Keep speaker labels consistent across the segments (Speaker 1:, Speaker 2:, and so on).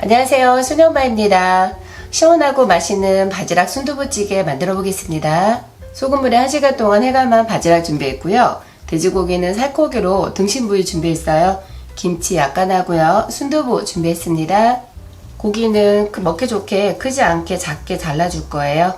Speaker 1: 안녕하세요, 소년바입니다. 시원하고 맛있는 바지락 순두부찌개 만들어 보겠습니다. 소금물에 1시간 동안 해감한 바지락 준비했고요. 돼지고기는 살코기로 등심 부위 준비했어요. 김치 약간 하고요. 순두부 준비했습니다. 고기는 먹기 좋게 크지 않게 작게 잘라줄 거예요.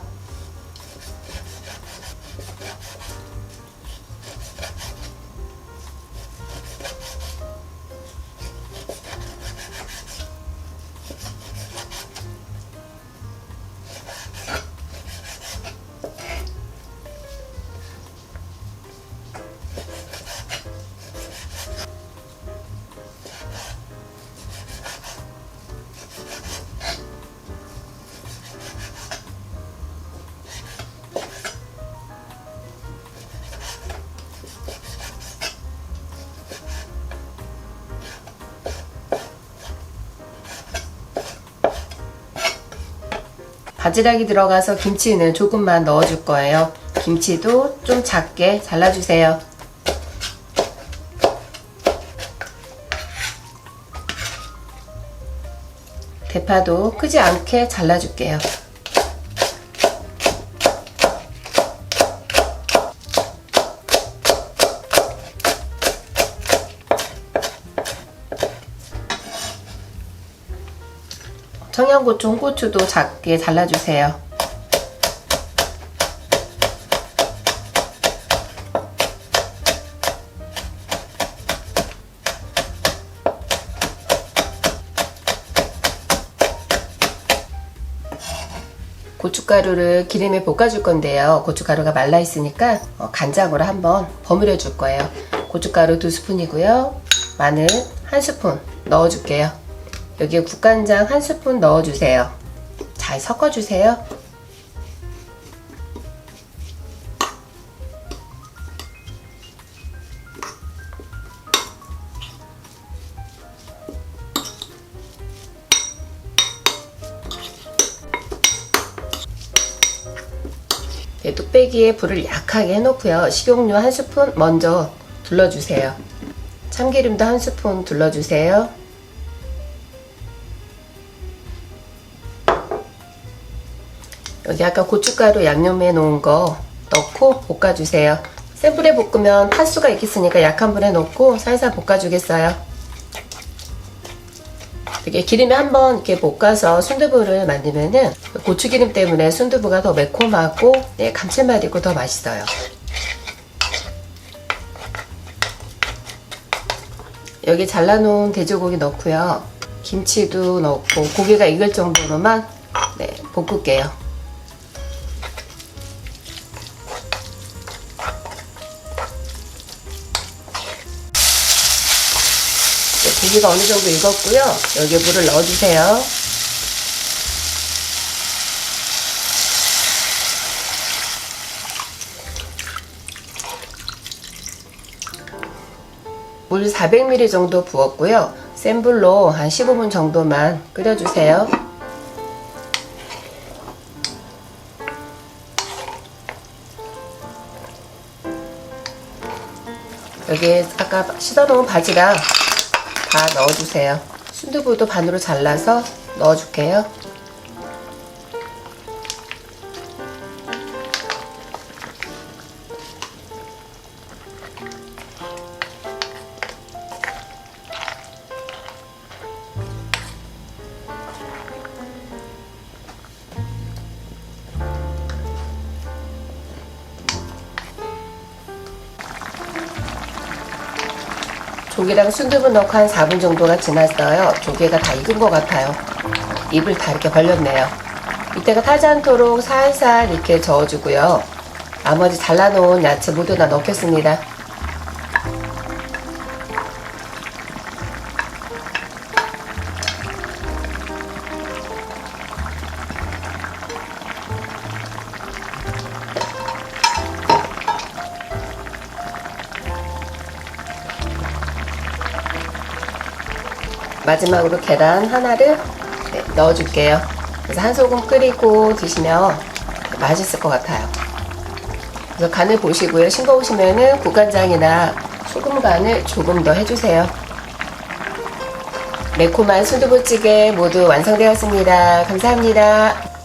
Speaker 1: 바지락이 들어가서 김치는 조금만 넣어줄 거예요. 김치도 좀 작게 잘라주세요. 대파도 크지 않게 잘라줄게요. 청양고추, 홍고추도 작게 잘라주세요. 고춧가루를 기름에 볶아줄 건데요. 고춧가루가 말라 있으니까 간장으로 한번 버무려 줄 거예요. 고춧가루 2스푼이고요. 마늘 1스푼 넣어줄게요. 여기에 국간장 1스푼 넣어주세요. 잘 섞어주세요. 뚝배기에 불을 약하게 해놓고요. 식용유 1스푼 먼저 둘러주세요. 참기름도 1스푼 둘러주세요. 여기 아까 고춧가루 양념해 놓은 거 넣고 볶아주세요. 센 불에 볶으면 탈 수가 있겠으니까 약한 불에 넣고 살살 볶아주겠어요. 이렇게 기름에 한번 이렇게 볶아서 순두부를 만들면은 고추기름 때문에 순두부가 더 매콤하고 감칠맛 있고 더 맛있어요. 여기 잘라놓은 돼지고기 넣고요. 김치도 넣고 고기가 익을 정도로만 볶을게요. 고기가 어느 정도 익었고요. 여기에 물을 넣어주세요. 물 400ml 정도 부었고요. 센 불로 한 15분 정도만 끓여주세요. 여기에 아까 씻어놓은 바지락 다 넣어주세요. 순두부도 반으로 잘라서 넣어줄게요. 조개랑 순두부 넣고 한 4분 정도가 지났어요. 조개가 다 익은 것 같아요. 입을 다 이렇게 벌렸네요. 이때가 타지 않도록 살살 이렇게 저어주고요. 나머지 잘라놓은 야채 모두 다 넣겠습니다. 마지막으로 계란 하나를 넣어줄게요. 그래서 한 소금 끓이고 드시면 맛있을 것 같아요. 그래서 간을 보시고요. 싱거우시면은 국간장이나 소금 간을 조금 더 해주세요. 매콤한 순두부찌개 모두 완성되었습니다. 감사합니다.